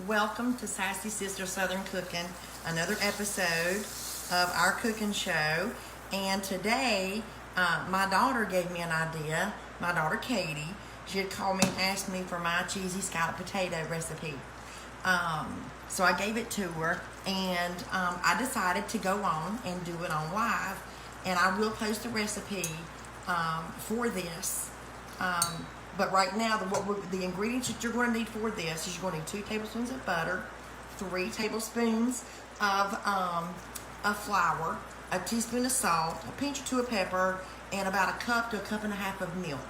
Welcome to Sassy Sister Southern Cooking, another episode of our cooking show. And today, my daughter gave me an idea. My daughter Katie, she had called me and asked me for my cheesy scalloped potato recipe. So I gave it to her, and I decided to go on and do it on live. And I will post a recipe for this. But right now, the ingredients that you're going to need for this is you're going to need 2 tablespoons of butter, 3 tablespoons of flour, a teaspoon of salt, a pinch or 2 of pepper, and about a cup to a cup and a half of milk.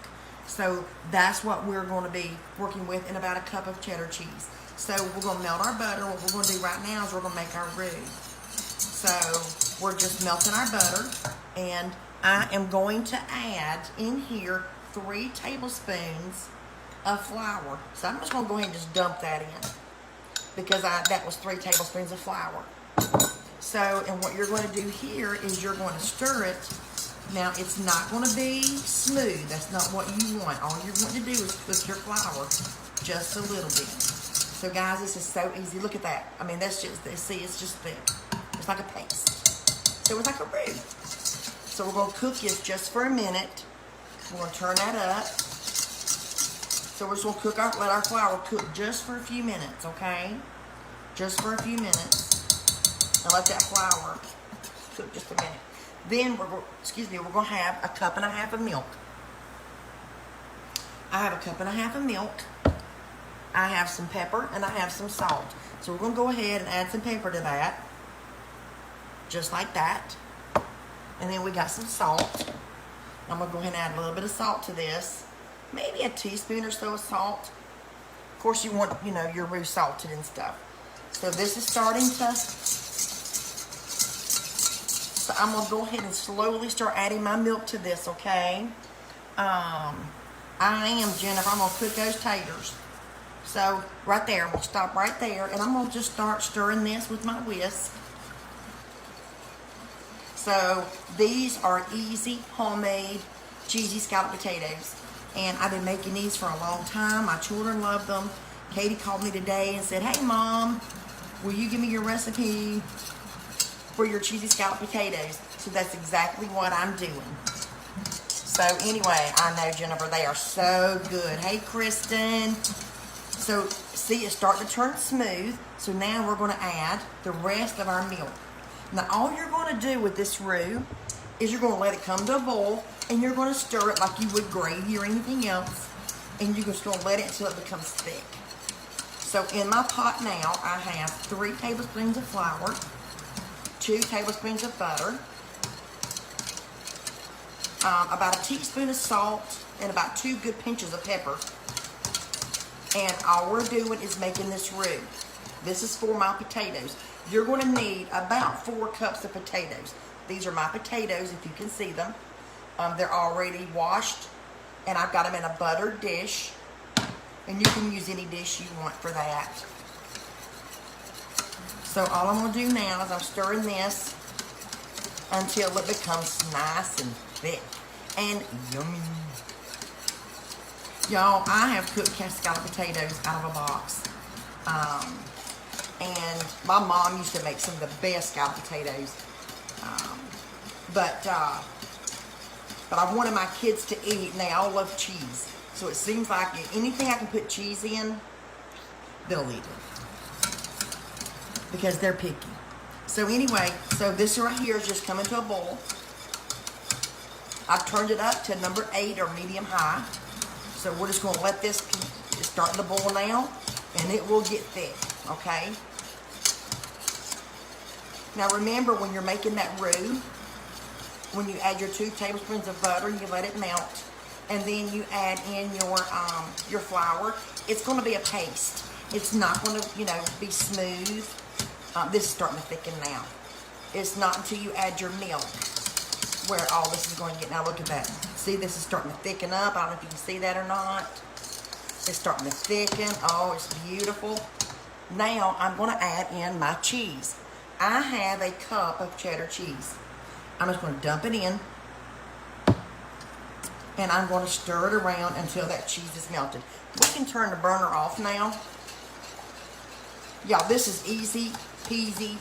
So that's what we're going to be working with, and about a cup of cheddar cheese. So we're going to melt our butter. What we're going to do right now is we're going to make our roux. So we're just melting our butter, and I am going to add in here 3 tablespoons of flour. So I'm just going to go ahead and just dump that in because that was 3 tablespoons of flour. So, and what you're going to do here is you're going to stir it. Now, it's not going to be smooth. That's not what you want. All you're going to do is cook your flour just a little bit. So, guys, this is so easy. Look at that. I mean, that's just, see, it's just thick. It's like a paste. So, it's like a roux. So, we're going to cook this just for a minute. We're going to turn that up. So we're just going to let our flour cook just for a few minutes, okay? Just for a few minutes. And let that flour cook just a minute. Then we're going to have a cup and a half of milk. I have a cup and a half of milk. I have some pepper and I have some salt. So we're going to go ahead and add some pepper to that. Just like that. And then we got some salt. I'm going to go ahead and add a little bit of salt to this. Maybe a teaspoon or so of salt. Of course, you want, your roux salted and stuff. So this is starting to... So I'm going to go ahead and slowly start adding my milk to this, okay? I am, Jennifer. I'm going to cook those taters. So right there. I'm going to stop right there. And I'm going to just start stirring this with my whisk. So these are easy, homemade, cheesy scalloped potatoes. And I've been making these for a long time. My children love them. Katie called me today and said, "Hey, Mom, will you give me your recipe for your cheesy scalloped potatoes?" So that's exactly what I'm doing. So anyway, I know, Jennifer, they are so good. Hey, Kristen. So see, it's starting to turn smooth. So now we're going to add the rest of our milk. Now, all you're going to do with this roux is you're going to let it come to a boil, and you're going to stir it like you would gravy or anything else, and you're just going to let it until it becomes thick. So in my pot now, I have 3 tablespoons of flour, 2 tablespoons of butter, about a teaspoon of salt, and about 2 good pinches of pepper. And all we're doing is making this roux. This is for my potatoes. You're going to need about 4 cups of potatoes. These are my potatoes, if you can see them. They're already washed, and I've got them in a buttered dish. And you can use any dish you want for that. So all I'm going to do now is I'm stirring this until it becomes nice and thick and yummy. Y'all, I have cooked scalloped potatoes out of a box. And my mom used to make some of the best scalloped potatoes. But I wanted my kids to eat, and they all love cheese. So it seems like anything I can put cheese in, they'll eat it. Because they're picky. So anyway, so this right here is just coming to a boil. I've turned it up to number 8 or medium high. So we're just going to let this start to boil now, and it will get thick, okay? Now remember, when you're making that roux, when you add your 2 tablespoons of butter, you let it melt, and then you add in your flour. It's going to be a paste. It's not going to, be smooth. This is starting to thicken now. It's not until you add your milk where all this is going to get. Now look at that. See, this is starting to thicken up. I don't know if you can see that or not. It's starting to thicken. Oh, it's beautiful. Now I'm going to add in my cheese. I have a cup of cheddar cheese. I'm just going to dump it in. And I'm going to stir it around until that cheese is melted. We can turn the burner off now. Y'all, this is easy peasy.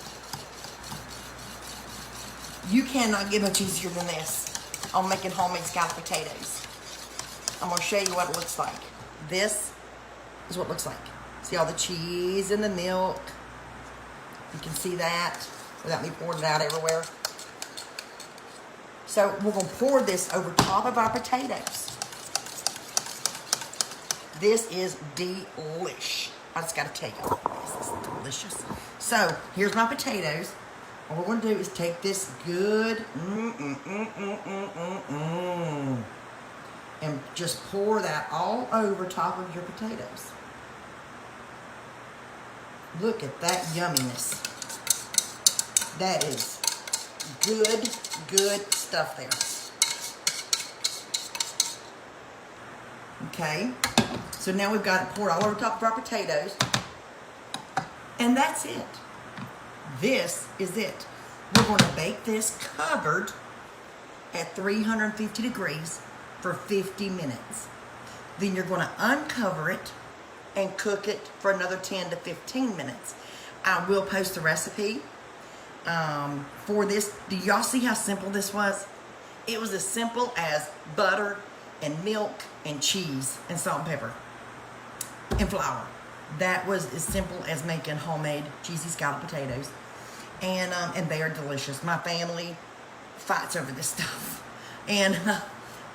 You cannot get much easier than this on making homemade scalloped potatoes. I'm going to show you what it looks like. This is what it looks like. See all the cheese and the milk? You can see that without me pouring it out everywhere. So we're going to pour this over top of our potatoes. This is delish. I just got to tell you, this is delicious. So here's my potatoes. All we're going to do is take this good and just pour that all over top of your potatoes. Look at that yumminess. That is good stuff there. Okay, so now we've got it poured all over top of our potatoes. And that's it. This is it. We're going to bake this covered at 350 degrees for 50 minutes. Then you're going to uncover it and cook it for another 10 to 15 minutes. I will post the recipe for this. Do y'all see how simple this was? It was as simple as butter and milk and cheese and salt and pepper and flour. That was as simple as making homemade cheesy scalloped potatoes. And they are delicious. My family fights over this stuff. And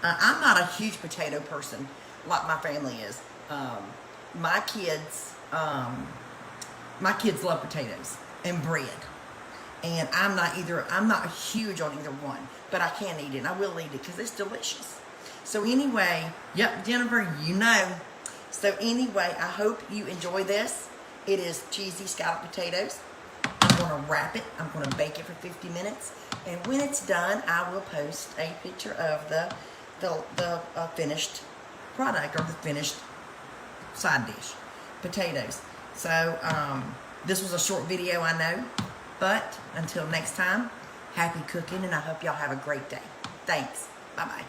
I'm not a huge potato person like my family is. My kids love potatoes and bread. And I'm not huge on either one, but I can eat it. And I will eat it because it's delicious. So anyway, yep, Jennifer, you know. So anyway, I hope you enjoy this. It is cheesy scalloped potatoes. I'm going to wrap it. I'm going to bake it for 50 minutes. And when it's done, I will post a picture of the finished product or the finished side dish, potatoes. So this was a short video, I know. But until next time, happy cooking, and I hope y'all have a great day. Thanks. Bye-bye.